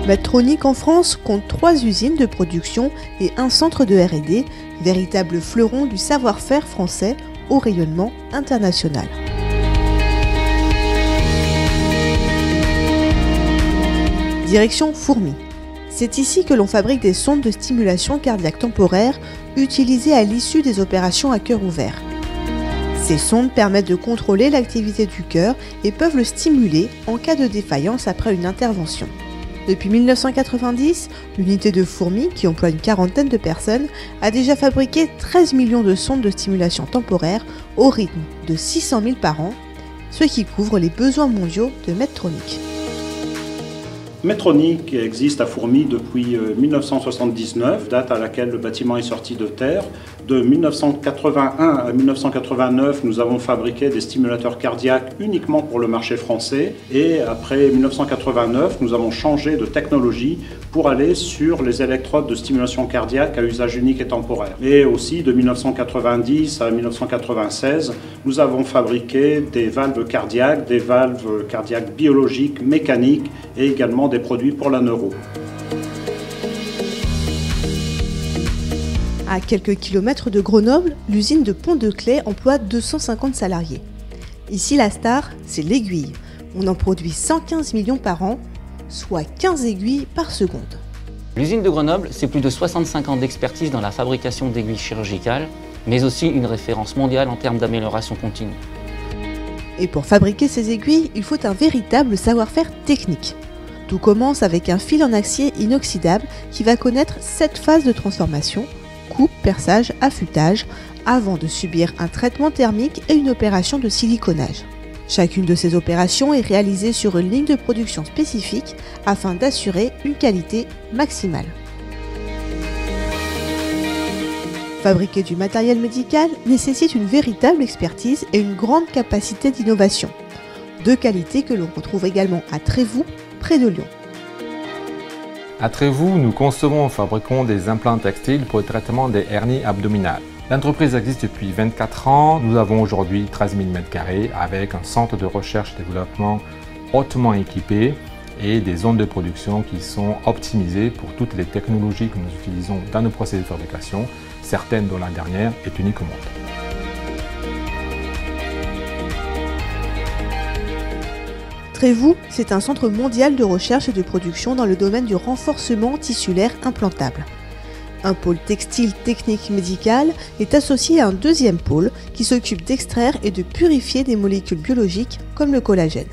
Medtronic en France compte 3 usines de production et un centre de R&D, véritable fleuron du savoir-faire français au rayonnement international. Direction Fourmi. C'est ici que l'on fabrique des sondes de stimulation cardiaque temporaire utilisées à l'issue des opérations à cœur ouvert. Ces sondes permettent de contrôler l'activité du cœur et peuvent le stimuler en cas de défaillance après une intervention. Depuis 1990, l'unité de Fourmi, qui emploie une quarantaine de personnes, a déjà fabriqué 13 millions de sondes de stimulation temporaire au rythme de 600 000 par an, ce qui couvre les besoins mondiaux de Medtronic. Medtronic existe à Fourmi depuis 1979, date à laquelle le bâtiment est sorti de terre. De 1981 à 1989, nous avons fabriqué des stimulateurs cardiaques uniquement pour le marché français. Et après 1989, nous avons changé de technologie pour aller sur les électrodes de stimulation cardiaque à usage unique et temporaire. Et aussi de 1990 à 1996, nous avons fabriqué des valves cardiaques biologiques, mécaniques et également des produits pour la neuro. À quelques kilomètres de Grenoble, l'usine de Pont-de-Claix emploie 250 salariés. Ici, la star, c'est l'aiguille. On en produit 115 millions par an, soit 15 aiguilles par seconde. L'usine de Grenoble, c'est plus de 65 ans d'expertise dans la fabrication d'aiguilles chirurgicales, mais aussi une référence mondiale en termes d'amélioration continue. Et pour fabriquer ces aiguilles, il faut un véritable savoir-faire technique. Tout commence avec un fil en acier inoxydable qui va connaître 7 phases de transformation: coupe, perçage, affûtage, avant de subir un traitement thermique et une opération de siliconnage. Chacune de ces opérations est réalisée sur une ligne de production spécifique afin d'assurer une qualité maximale. Fabriquer du matériel médical nécessite une véritable expertise et une grande capacité d'innovation. 2 qualités que l'on retrouve également à Trévoux, près de Lyon. À Trévoux, nous concevons et fabriquons des implants textiles pour le traitement des hernies abdominales. L'entreprise existe depuis 24 ans. Nous avons aujourd'hui 13 000 m² avec un centre de recherche et développement hautement équipé et des zones de production qui sont optimisées pour toutes les technologies que nous utilisons dans nos procédés de fabrication, certaines dont la dernière est unique au monde. Trévoux, c'est un centre mondial de recherche et de production dans le domaine du renforcement tissulaire implantable. Un pôle textile technique médical est associé à un deuxième pôle qui s'occupe d'extraire et de purifier des molécules biologiques comme le collagène.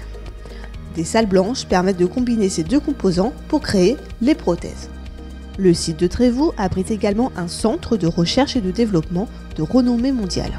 Des salles blanches permettent de combiner ces 2 composants pour créer les prothèses. Le site de Trévoux abrite également un centre de recherche et de développement de renommée mondiale.